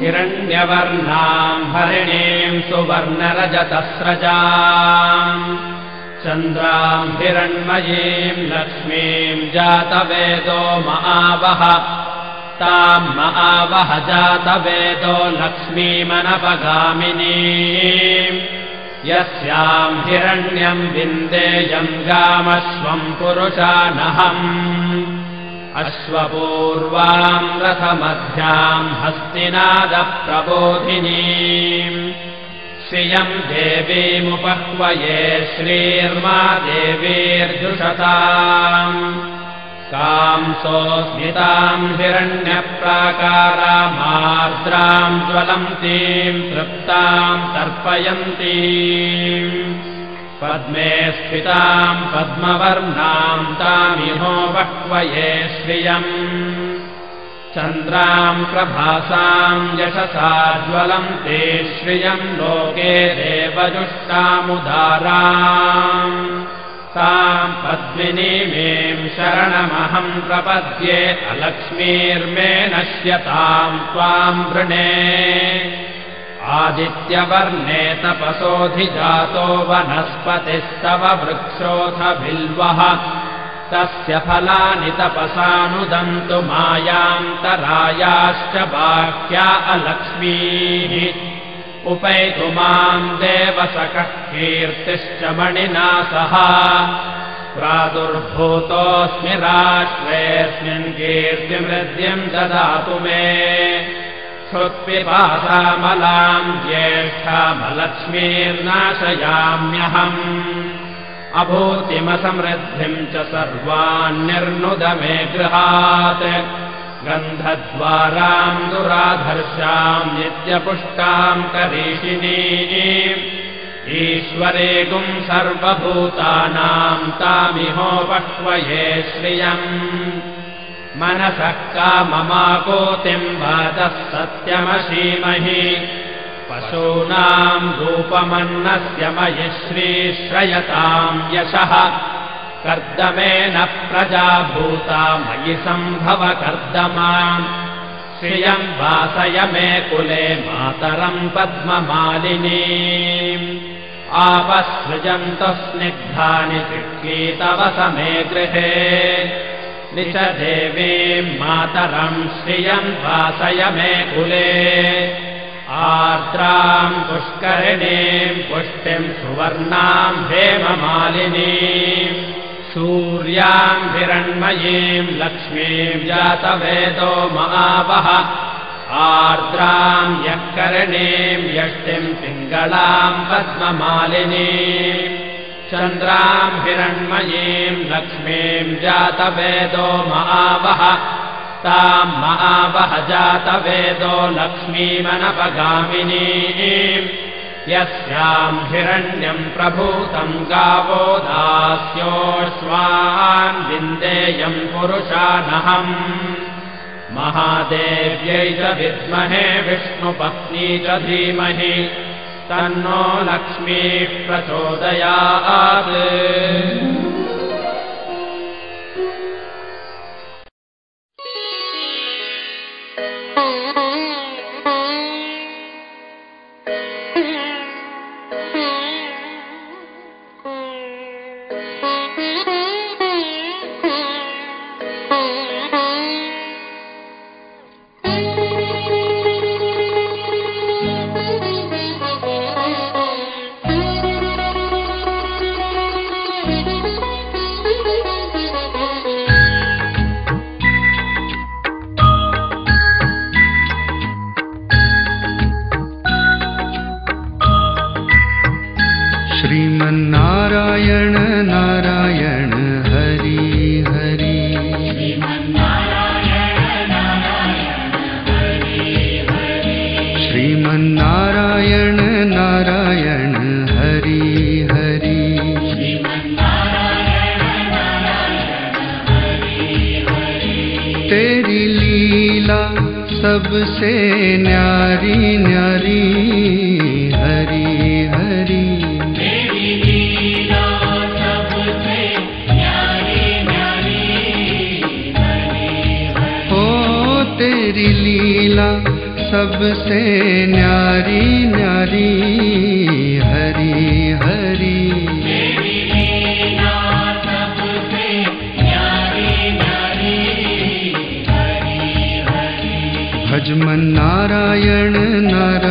हिरण्यवर्णाम् हरिणीम् सुवर्णरजतस्रजाम् चन्द्राम् हिरण्मयीम् लक्ष्मीम् जातवेदो महावह ताम् महावह जातवेदो लक्ष्मीमनपगामिनीम् यस्याम् हिरण्यम् विन्देयम् गामश्वम् पुरुषानहम् अश्वपूर्वाम् रथमध्याम् हस्तिनादप्रबोधिनीम् श्रियम् देवीमुपह्वये श्रीर्मा देवीर्जुषताम् कांसोऽस्मिताम् हिरण्यप्राकारामार्द्राम् ज्वलन्तीम् तृप्ताम् तर्पयन्तीम् पद्मे स्थिताम् पद्मवर्णाम् तामिहो वह्वये श्रियम् चन्द्राम् प्रभासाम् यशसा ज्वलन्ते श्रियम् लोके देवजुष्टामुदाराम् ताम् पद्मिनीमेम् शरणमहम् प्रपद्ये अलक्ष्मीर्मे नश्यताम् त्वाम् वृणे आदित्यवर्णे तपसोऽधिजातो वनस्पतिस्तव वृक्षोऽथ बिल्वः तस्य फलानि तपसानुदन्तु मायान्तरायाश्च बाह्या अलक्ष्मीः उपैतु माम् देवसखः कीर्तिश्च मणिना सह प्रादुर्भूतोऽस्मि राष्ट्रेऽस्मिन् कीर्तिमृद्धिम् ददातु मे श्रुत्पिपासामलाम् ज्येष्ठामलक्ष्मीर्नाशयाम्यहम् अभूतिमसमृद्धिम् च सर्वान्निर्नुद मे गृहात् गन्धद्वाराम् दुराधर्षाम् नित्यपुष्टाम् करीषिणीम् ईश्वरेगुम् सर्वभूतानाम् तामिहो वह्वये श्रियम् मनसः काममाकोतिम् वादः सत्यमशीमहि पशूनाम् रूपमन्नस्य मयि श्रीश्रयताम् यशः कर्दमेन प्रजा भूता मयि सम्भव कर्दमाम् श्रियम् वासय मे कुले मातरम् पद्ममालिनीम् आपसृजन्तः स्निग्धानि चिक्लीतवस मे गृहे निच देवीम् मातरम् श्रियम् वासय मे कुले आर्द्राम् पुष्करिणीम् पुष्टिम् सुवर्णाम् हेममालिनीम् सूर्याम् हिरण्मयीम् लक्ष्मीम् जातवेदो महावह आर्द्राम् यःकरिणीम् यष्टिम् पिङ्गलाम् पद्ममालिनीम् चन्द्राम् हिरण्मयीम् लक्ष्मीम् जातवेदो महावह ताम् महावह जातवेदो लक्ष्मीमनपगामिनीम् यस्याम् हिरण्यम् प्रभूतम् गावो दास्योऽश्वान् विन्देयम् पुरुषानहम् महादेव्यै च विद्महे विष्णुपत्नी च धीमहि तन्नो लक्ष्मीः प्रचोदयात् श्रीमन्नारायण नारायण हरि हरि श्रीमन्नारायण नारायण हरि हरि तेरी लीला सबसे न्यारी न्यारी हरि हरि तेरी लीला सबसे न्यारी न्यारी हरि हरि। तेरी लीला सबसे न्यारी न्यारी हरि हरि। भज मन नारायण नारायण